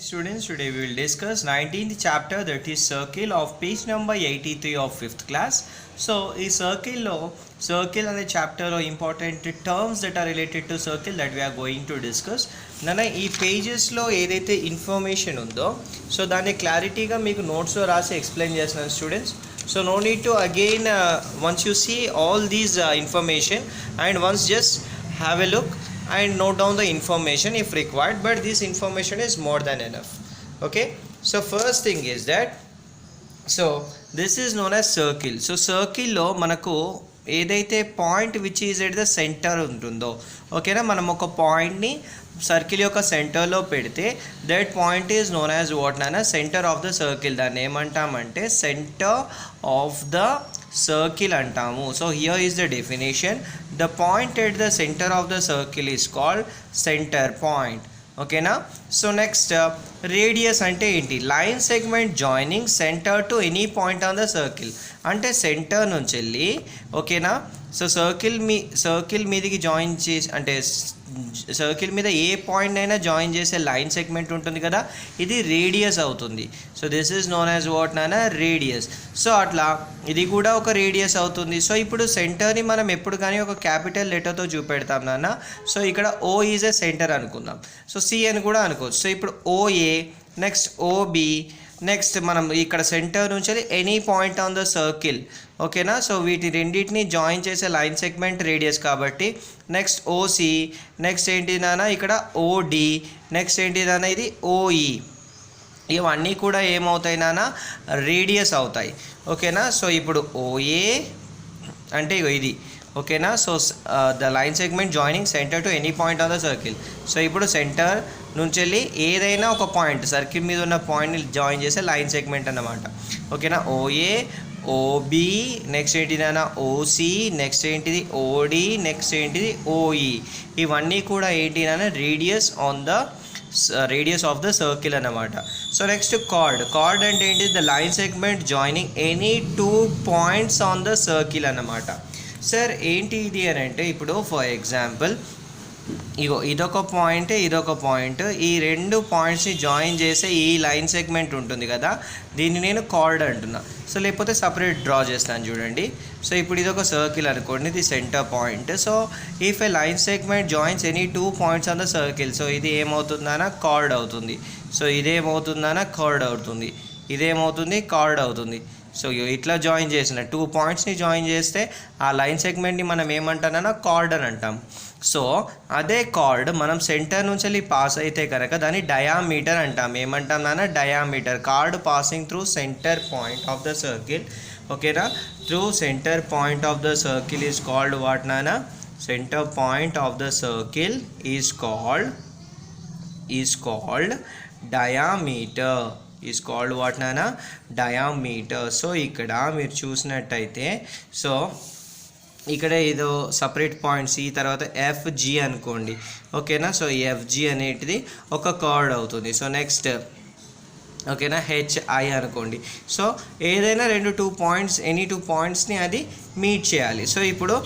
Students, today we will discuss 19th chapter, that is circle, of page number 83 of 5th class. So ఈ circle అనే చాప్టర్లో important terms that are related to circle that we are going to discuss. నన్ను ఈ పేజెస్లో ఏదైతే information ఉందో so దాన్ని క్లారిటీగా మీకు నోట్స్లో రాసి ఎక్స్ప్లెయిన్ చేస్తున్నాను students. So no need to again once you see all these information and once just have a look and note down the information if required, but this information is more than enough. Okay, so first thing is that so this is known as circle. So circle lo manaku ఏదైతే point which is at the centre ఉంటుందో, ఓకేనా, మనం ఒక పాయింట్ని circle యొక్క సెంటర్లో పెడితే that point is known as what నానా సెంటర్ ఆఫ్ ద సర్కిల్. దాన్ని ఏమంటామంటే సెంటర్ ఆఫ్ ద సర్కిల్ అంటాము. So here is the definition. The point at the centre of the circle is called centre point. ఓకేనా. So next radius అంటే ఏంటి? Line segment joining centre to any point on the circle. అంటే centre నుంచి వెళ్ళి, ఓకేనా, so circle మీదకి join చేసి, అంటే సర్కిల్ మీద ఏ పాయింట్ అయినా జాయిన్ చేసే లైన్ సెగ్మెంట్ ఉంటుంది కదా, ఇది రేడియస్ అవుతుంది. So this is known as what నానా రేడియస్. సో అట్లా ఇది కూడా ఒక రేడియస్ అవుతుంది. సో ఇప్పుడు సెంటర్ని మనం ఎప్పుడు కానీ ఒక క్యాపిటల్ లెటర్తో చూపెడతాం నాన్న. సో ఇక్కడ ఓ ఈజ్ ఎ సెంటర్ అనుకుందాం. సో సి అని కూడా అనుకోవచ్చు. సో ఇప్పుడు ఓఏ, నెక్స్ట్ ఓబి, నెక్స్ట్ మనం ఇక్కడ సెంటర్ నుంచి any point on the circle, ఓకేనా. సో వీటి రెండింటిని జాయిన్ చేసే లైన్ సెగ్మెంట్ రేడియస్ కాబట్టి నెక్స్ట్ ఓసి, నెక్స్ట్ ఏంటి నాన్న ఇక్కడ ఓడి, నెక్స్ట్ ఏంటి నాన్న ఇది ఓఈ. ఇవన్నీ కూడా ఏమవుతాయి నాన్న? రేడియస్ అవుతాయి, ఓకేనా. సో ఇప్పుడు ఓఏ అంటే ఇది, ఓకేనా. So the line segment joining centre to any point on the circle. So ఇప్పుడు సెంటర్ నుంచి వెళ్ళి ఏదైనా ఒక పాయింట్, సర్కిల్ మీద ఉన్న పాయింట్ని జాయిన్ చేసే లైన్ సెగ్మెంట్ అన్నమాట, ఓకేనా. ఓఏ, ఓబి, నెక్స్ట్ ఏంటిదన్నా ఓసి, నెక్స్ట్ ఏంటిది ఓడి, నెక్స్ట్ ఏంటిది ఓఈ. ఇవన్నీ కూడా ఏంటిదన్నా radius on the radius of the circle అన్నమాట. సో నెక్స్ట్ కార్డ్ అంటే ఏంటి? The line segment joining any 2 points on the circle అన్నమాట. సార్ ఏంటి ఇది అని అంటే, ఇప్పుడు ఫర్ ఎగ్జాంపుల్ ఇదొక పాయింట్, ఇదొక పాయింట్, ఈ 2 పాయింట్స్ని జాయిన్ చేసే ఈ లైన్ సెగ్మెంట్ ఉంటుంది కదా, దీన్ని నేను కార్డ్ అంటున్నా. సో లేకపోతే సపరేట్ డ్రా చేస్తాను చూడండి. సో ఇప్పుడు ఇదొక సర్కిల్ అనుకోండి, ఇది centre point. So if A line segment joins any 2 points on the circle, so ఇది ఏమవుతుందన్నా కార్డ్ అవుతుంది. సో ఇదేమవుతుందన్నా కార్డ్ అవుతుంది, ఇదేమవుతుంది కార్డ్ అవుతుంది. సో ఇట్లా జాయిన్ చేసిన 2 పాయింట్స్ని జాయిన్ చేస్తే ఆ లైన్ సెగ్మెంట్ని మనం ఏమంటానన్నా కార్డ్ అని అంటాం. సో అదే కార్డ్ మనం సెంటర్ నుంచి వెళ్ళి పాస్ అయితే కనుక దాన్ని డయామీటర్ అంటాం. ఏమంటాం నాన్న? Diameter. Chord passing through centre point of the circle, ఓకేనా, through centre point of the circle is called what నాన్న? Centre point of the circle is called diameter. Is called what నానా? Diameter. So ఇక్కడ మీరు చూసినట్టయితే, so ఇక్కడ ఏదో separate points, ఈ తర్వాత ఎఫ్జి అనుకోండి, ఓకేనా. సో ఎఫ్జి అనేటిది ఒక కార్డ్ అవుతుంది. సో నెక్స్ట్, ఓకేనా, హెచ్ఐ అనుకోండి. సో ఏదైనా 2 పాయింట్స్, ఎనీ 2 పాయింట్స్ని అది మీట్ చేయాలి. సో ఇప్పుడు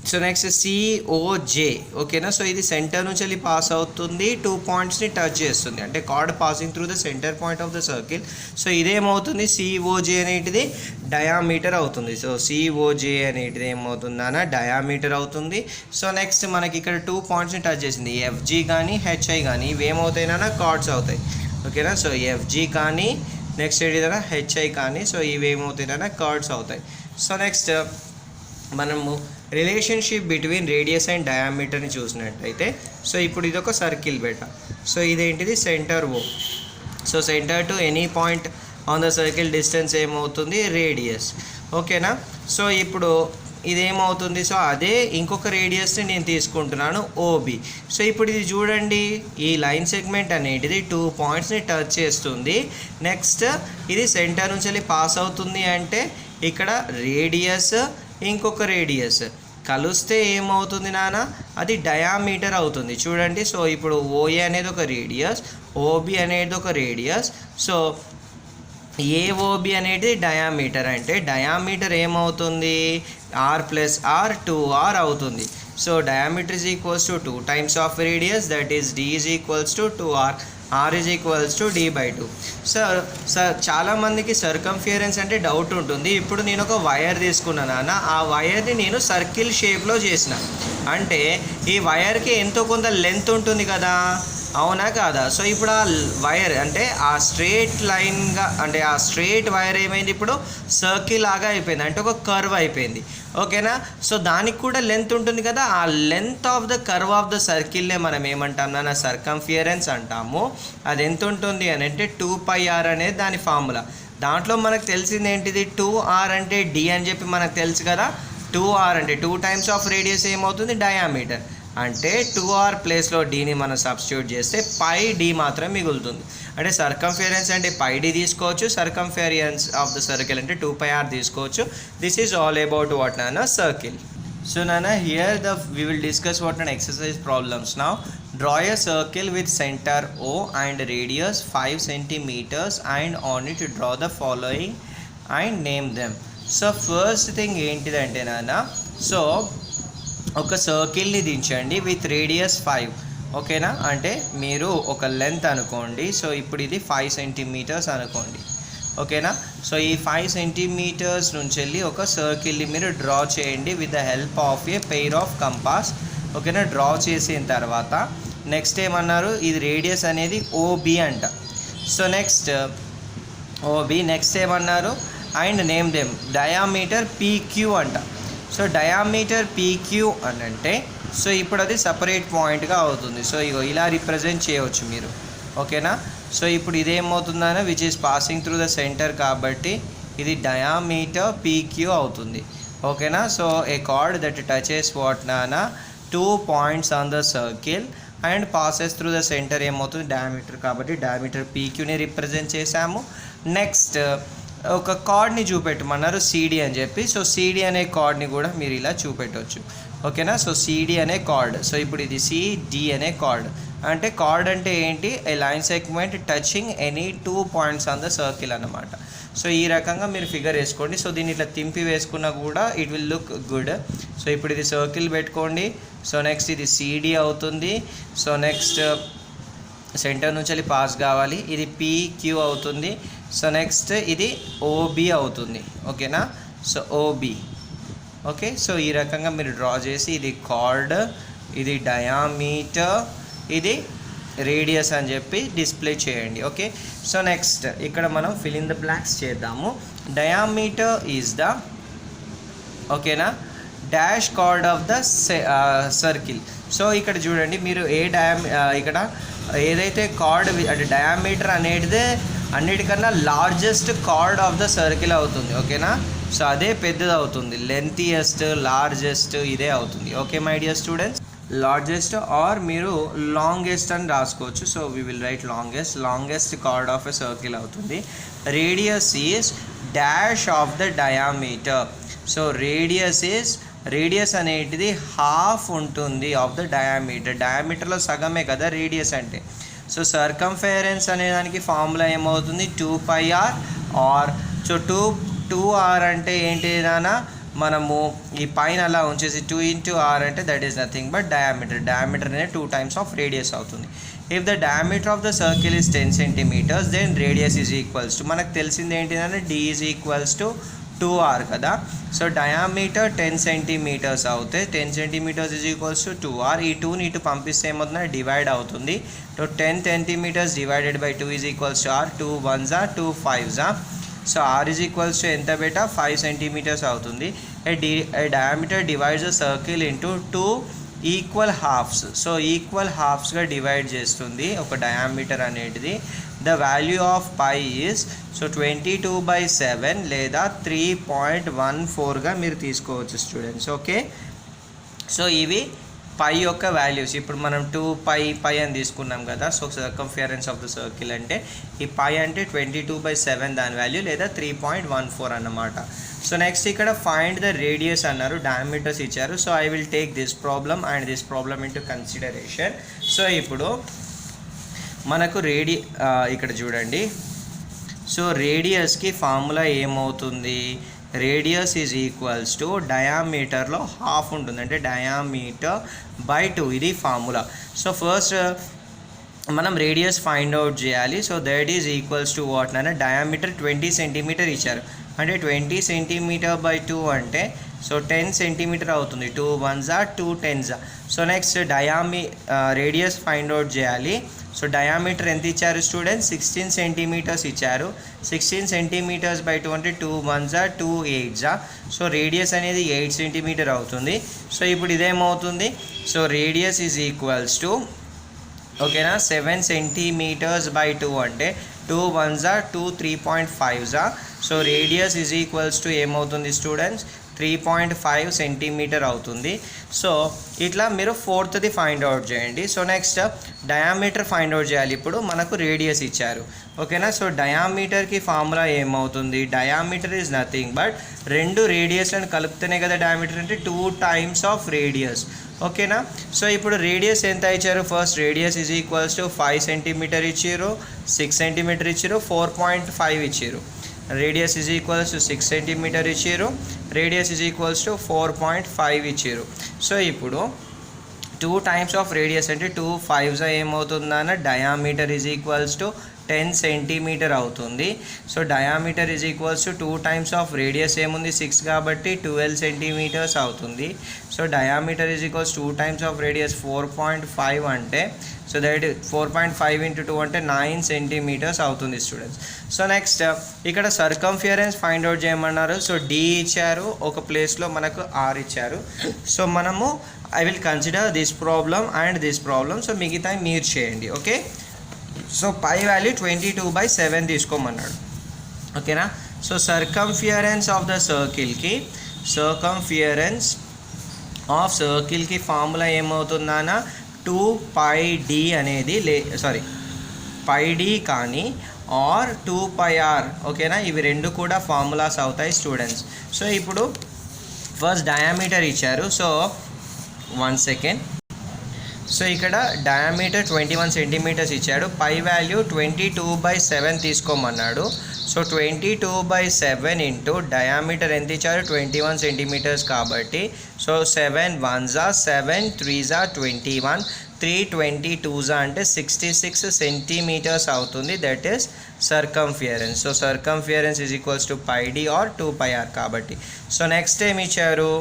సో నెక్స్ట్ సిఓజే, ఓకేనా. సో ఇది సెంటర్ నుంచి వెళ్ళి పాస్ అవుతుంది, 2 పాయింట్స్ని టచ్ చేస్తుంది, అంటే chord passing through the centre point of the circle. So ఇదేమవుతుంది? సిఓజే అనేటిది డయామీటర్ అవుతుంది. సో సిఓజే అనేటిది ఏమవుతుందన్నా? డయామీటర్ అవుతుంది. సో నెక్స్ట్ మనకి ఇక్కడ 2 పాయింట్స్ని టచ్ చేసింది, ఎఫ్జి కానీ హెచ్ఐ కానీ, ఇవి ఏమవుతాయినా కార్డ్స్ అవుతాయి, ఓకేనా. సో ఎఫ్జి కానీ, నెక్స్ట్ ఏంటిదన్నా హెచ్ఐ కానీ, సో ఇవి ఏమవుతాయినా కార్డ్స్ అవుతాయి. సో నెక్స్ట్ మనము రిలేషన్షిప్ బిట్వీన్ రేడియస్ అండ్ డయామీటర్ని చూసినట్టయితే, సో ఇప్పుడు ఇదొక సర్కిల్ బెట. సో ఇదేంటిది? Centre O. So centre to any point on the circle distance ఏమవుతుంది? రేడియస్, ఓకేనా. సో ఇప్పుడు ఇదేమవుతుంది? సో అదే ఇంకొక రేడియస్ని నేను తీసుకుంటున్నాను, ఓబి. సో ఇప్పుడు ఇది చూడండి, ఈ లైన్ సెగ్మెంట్ అనేటిది 2 పాయింట్స్ని టచ్ చేస్తుంది. నెక్స్ట్ ఇది సెంటర్ నుంచి వెళ్ళి పాస్ అవుతుంది, అంటే ఇక్కడ రేడియస్ ఇంకొక రేడియస్ కలిస్తే ఏమవుతుంది నాన్న? అది డయామీటర్ అవుతుంది చూడండి. సో ఇప్పుడు ఓఏ అనేది ఒక రేడియస్, ఓబి అనేది ఒక రేడియస్. సో ఏఓబి అనేది డయామీటర్, అంటే డయామీటర్ ఏమవుతుంది? ఆర్ ప్లస్ ఆర్ 2R అవుతుంది. So diameter is equals to 2 times of radius, that is d is equals to 2r, r is equals to d/2. Sir చాలామందికి సర్కంఫియరెన్స్ అంటే doubt ఉంటుంది. ఇప్పుడు నేను ఒక వైర్ తీసుకున్నాను అన్న, ఆ వైర్ని నేను సర్కిల్ షేప్లో చేసిన అంటే ఈ వైర్కి ఎంతో కొంత లెంత్ ఉంటుంది కదా, అవునా కాదా? సో ఇప్పుడు ఆ వైర్ అంటే ఆ స్ట్రేట్ లైన్గా అంటే ఆ స్ట్రేట్ వైర్ ఏమైంది, ఇప్పుడు సర్కిల్ లాగా అయిపోయింది, అంటే ఒక కర్వ్ అయిపోయింది. ఓకేనా? సో దానికి కూడా లెంత్ ఉంటుంది కదా, ఆ length of the curve of the సర్కిల్నే మనం ఏమంటాం నాన్న, సర్కంఫియరెన్స్ అంటాము. అది ఎంత ఉంటుంది అని అంటే 2πr అనేది దాని ఫార్ములా. దాంట్లో మనకు తెలిసింది ఏంటిది, 2r అంటే d అని చెప్పి మనకు తెలుసు కదా. 2r అంటే 2 times ఆఫ్ రేడియస్ ఏమవుతుంది, డయామీటర్. అంటే 2r ప్లేస్లో డీని మనం సబ్స్టిట్యూట్ చేస్తే πd మాత్రం మిగులుతుంది. అంటే సర్కంఫియరెన్స్ అంటే πd తీసుకోవచ్చు, సర్కంఫియరెన్స్ ఆఫ్ ద సర్కిల్ అంటే 2πr తీసుకోవచ్చు. This is all about what నాన్న, సర్కిల్. సో నాన్న here we will discuss what an exercise problems now. Draw a circle with center O and radius 5 centimeters and on it draw the following and name them. So first thing ఏంటిదంటే నాన్న, so ఒక సర్కిల్ని దించండి with radius 5. ఓకేనా? అంటే మీరు ఒక length అనుకోండి. So ఇప్పుడు ఇది 5 centimeters అనుకోండి. ఓకేనా? సో ఈ 5 centimeters నుంచి వెళ్ళి ఒక సర్కిల్ని మీరు డ్రా చేయండి with the help of a pair of compass. ఓకేనా? డ్రా చేసిన తర్వాత నెక్స్ట్ ఏమన్నారు, ఇది రేడియస్ అనేది OB అంట. సో నెక్స్ట్ OB, నెక్స్ట్ ఏమన్నారు, and name them, diameter PQ అంట. సో డయామీటర్ PQ అని అంటే సో ఇప్పుడు అది సపరేట్ పాయింట్గా అవుతుంది. సో ఇగో ఇలా రిప్రజెంట్ చేయవచ్చు మీరు. ఓకేనా? సో ఇప్పుడు ఇదేమవుతుందన్న, which is passing through the centre కాబట్టి ఇది డయామీటర్ PQ అవుతుంది. ఓకేనా? So a chord that touches what నానా 2 points on the circle and passes through the centre ఏమవుతుంది, డయామీటర్ కాబట్టి డయామీటర్ PQని రిప్రజెంట్ చేసాము. నెక్స్ట్ ఒక కార్డ్ని చూపెట్టమన్నారు CD అని చెప్పి. సో CD అనే కార్డ్ని కూడా మీరు ఇలా చూపెట్టవచ్చు. ఓకేనా? సో CD అనే కార్డ్. సో ఇప్పుడు ఇది CD అనే కార్డ్. అంటే కార్డ్ అంటే ఏంటి, a line segment touching any 2 points on the circle అన్నమాట. సో ఈ రకంగా మీరు ఫిగర్ వేసుకోండి. సో దీన్ని ఇట్లా తింపి వేసుకున్నా కూడా it will look good. So ఇప్పుడు ఇది సర్కిల్ పెట్టుకోండి. సో నెక్స్ట్ ఇది CD అవుతుంది. సో నెక్స్ట్ సెంటర్ నుంచి వెళ్ళి పాస్ కావాలి, ఇది PQ అవుతుంది. సో నెక్స్ట్ ఇది OB అవుతుంది. ఓకేనా? So OB. ఓకే? సో ఈ రకంగా మీరు డ్రా చేసి ఇది కార్డ్, ఇది డయామీటర్, ఇది రేడియస్ అని చెప్పి డిస్ప్లే చేయండి. ఓకే? సో నెక్స్ట్ ఇక్కడ మనం ఫిల్ ఇన్ ద బ్లాంక్స్ చేద్దాము. డయామీటర్ ఈజ్ ద, ఓకేనా, dash card of the circle. So ఇక్కడ చూడండి మీరు ఇక్కడ ఏదైతే కార్డ్ అంటే డయామీటర్ అనేది అన్నిటికన్నా largest card of the circle అవుతుంది. ఓకేనా? సో అదే పెద్దది అవుతుంది, లెంతియెస్ట్, లార్జెస్ట్ ఇదే అవుతుంది. Okay my dear students, largest or మీరు లాంగెస్ట్ అని రాసుకోవచ్చు. So we will write longest chord of a circle అవుతుంది. Radius is dash of the diameter. So radius అనేటిది హాఫ్ ఉంటుంది ఆఫ్ ద డయామీటర్. డయామీటర్లో సగమే కదా రేడియస్ అంటే. సో సర్కంఫరెన్స్ అనే దానికి ఫార్ములా ఏమవుతుంది, 2πr ఆర్. సో 2r అంటే ఏంటి నాన్న, మనము ఈ పైన అలా ఉంచేసి 2 into r అంటే that is nothing but diameter. Diameter అనేది 2 times ఆఫ్ రేడియస్ అవుతుంది. If the diameter of the circle is 10 centimeters then radius is equals to, మనకు తెలిసింది ఏంటిదంటే d is equals to 2r కదా. సో డయామీటర్ 10 centimeters అవుతే 10 centimeters is equals to 2r. ఈ 2ని ఇటు పంపిస్తే ఏమవుతుందంటే డివైడ్ అవుతుంది. So 10 centimeters divided by 2 is equals to r. 2 1s are 2 5s are. So r is equals to ఎంత బేటా, 5 centimeters అవుతుంది. A diameter divides the circle into 2 equal halves. So equal హాఫ్స్గా డివైడ్ చేస్తుంది ఒక డయామీటర్ అనేటిది. The value of pi is so 22/7 లేదా 3.14గా మీరు తీసుకోవచ్చు స్టూడెంట్స్. ఓకే? సో ఇవి పై యొక్క వాల్యూస్. ఇప్పుడు మనం 2π అని తీసుకున్నాం కదా. So circumference of the circle అంటే ఈ పై అంటే 22/7 దాని వాల్యూ లేదా 3.14 అన్నమాట. సో నెక్స్ట్ ఇక్కడ ఫైండ్ ద రేడియస్ అన్నారు, డయామీటర్స్ ఇచ్చారు. So I will take this problem and this problem into consideration. So ఇప్పుడు మనకు ఇక్కడ చూడండి. సో రేడియస్కి ఫార్ములా ఏమవుతుంది, రేడియస్ ఈజ్ ఈక్వల్స్ టు డయామీటర్లో హాఫ్ ఉంటుంది, అంటే డయామీటర్ బై 2. ఇది ఫార్ములా. సో ఫస్ట్ మనం రేడియస్ ఫైండ్ అవుట్ చేయాలి. So that is equals to what అంటే డయామీటర్ 20 సెంటీమీటర్ ఇచ్చారు, అంటే 20 సెంటీమీటర్ బై 2 అంటే సో 10 సెంటీమీటర్ అవుతుంది. 2 1s 2 10s. So next radius find out చేయాలి. సో డయామీటర్ ఎంత ఇచ్చారు స్టూడెంట్స్? 16 సెంటీమీటర్స్ ఇచ్చారు. 16 సెంటీమీటర్స్ బై 2 అంటే 2 1s 2 8s. సో రేడియస్ అనేది 8 సెంటీమీటర్ అవుతుంది. సో ఇప్పుడు ఇదేమవుతుంది? So radius is equals to ఓకేనా 7 సెంటీమీటర్స్ బై 2 అంటే 2 1s 2 3.5s. So radius is equals to ఏమవుతుంది స్టూడెంట్స్? 3.5 సెంటీమీటర్ అవుతుంది. సో ఇట్లా మీరు ఫోర్త్ది ఫైండ్ అవుట్ చేయండి. So next diameter find out చేయాలి. ఇప్పుడు మనకు రేడియస్ ఇచ్చారు, ఓకేనా. సో డయామీటర్కి ఫార్ములా ఏమవుతుంది? డయామీటర్ ఈజ్ నథింగ్ బట్ రెండు రేడియస్లను కలిపితేనే కదా డయామీటర్, అంటే 2 టైమ్స్ ఆఫ్ రేడియస్, ఓకేనా. సో ఇప్పుడు రేడియస్ ఎంత ఇచ్చారు? First radius is equals to 5 centimetre ఇచ్చారు, 6 సెంటీమీటర్ ఇచ్చారు, 4.5 ఇచ్చారు. Radius is equals to 6 centimetre ఇచ్చారు, రేడియస్ ఈజ్ ఈక్వల్స్ టు 4.5 ఇచ్చారు. సో ఇప్పుడు 2 టైమ్స్ ఆఫ్ రేడియస్ అంటే 2 5s ఏమవుతుందన్న diameter is equals to 10 centimetre అవుతుంది. So diameter is equals to 2 times of radius ఏముంది? 6 కాబట్టి 12 సెంటీమీటర్స్ అవుతుంది. So diameter is equals 2 times of radius 4.5 అంటే సో దట్ 4.5 into 2 అంటే 9 సెంటీమీటర్స్ అవుతుంది స్టూడెంట్స్. సో నెక్స్ట్ ఇక్కడ సర్కంఫియరెన్స్ ఫైండ్ అవుట్ చేయమన్నారు. So D ఇచ్చారు, ఒక ప్లేస్లో మనకు ఆర్ ఇచ్చారు. సో మనము I will consider this problem and this problem. So మిగతా మీరు చేయండి, ఓకే. సో పై వాల్యూ 22/7 తీసుకోమన్నాడు, ఓకేనా. సో సర్కంఫియరెన్స్ ఆఫ్ ద సర్కిల్కి ఫార్ములా ఏమవుతుందన్నా 2πd అనేది πd కానీ ఆర్ 2πr, ఓకేనా. ఇవి రెండు కూడా ఫార్ములాస్ అవుతాయి స్టూడెంట్స్. సో ఇప్పుడు ఫస్ట్ డయామీటర్ ఇచ్చారు. So 1 second. సో ఇక్కడ డయామీటర్ 21 సెంటీమీటర్స్ ఇచ్చాడు, పై వాల్యూ 22/7 తీసుకోమన్నాడు. సో 22/7 ఇంటూ డయామీటర్ ఎంత ఇచ్చారు? 21 సెంటీమీటర్స్ కాబట్టి సో 7 1s 7 3s 21, 3 22s అంటే 66 సెంటీమీటర్స్ అవుతుంది. That is circumference. So circumference is equals to πd or 2πr కాబట్టి. సో నెక్స్ట్ ఏం ఇచ్చారు?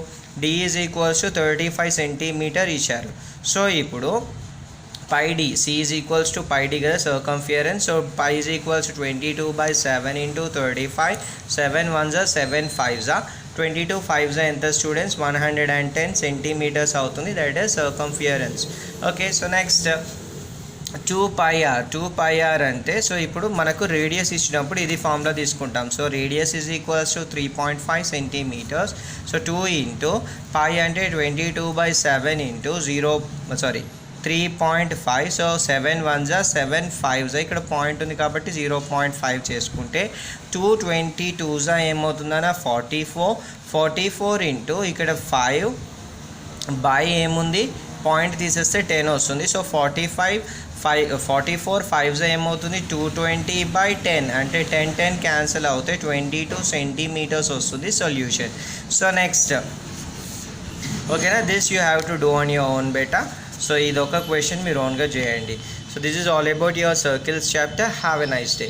d is equals to 35 centimetre ఇచ్చారు. సో ఇప్పుడు πd, c is equals to πd కదా circumference. So π is equals to 22/7 into 35, 7 1s 7 5s 22 5s ఎంత students? 110 centimetres అవుతుంది. That is circumference, okay. So next 2πr అంటే so ఇప్పుడు మనకు radius ఇచ్చినప్పుడు ఇది ఫార్ములా తీసుకుంటాం. So radius is equals to 3.5 centimetres. So 2 into π అంటే 22/7 ఇంటూ 3.5. సో 7 1s 7 5s ఇక్కడ పాయింట్ ఉంది కాబట్టి 0.5 చేసుకుంటే 222s ఏమవుతుందన్న 44 ఇంటూ ఇక్కడ 5 బై ఏముంది? పాయింట్ తీసేస్తే 10 వస్తుంది. సో 44 5s ఏమవుతుంది? 220/10 అంటే 10 క్యాన్సిల్ అవుతాయి, 22 సెంటీమీటర్స్ వస్తుంది సొల్యూషన్. సో నెక్స్ట్ ఓకేనా, this you have to do on your own beta. So ఇది ఒక క్వశ్చన్ మీరు ఓన్గా చేయండి. So this is all about your circles chapter. Have a nice day.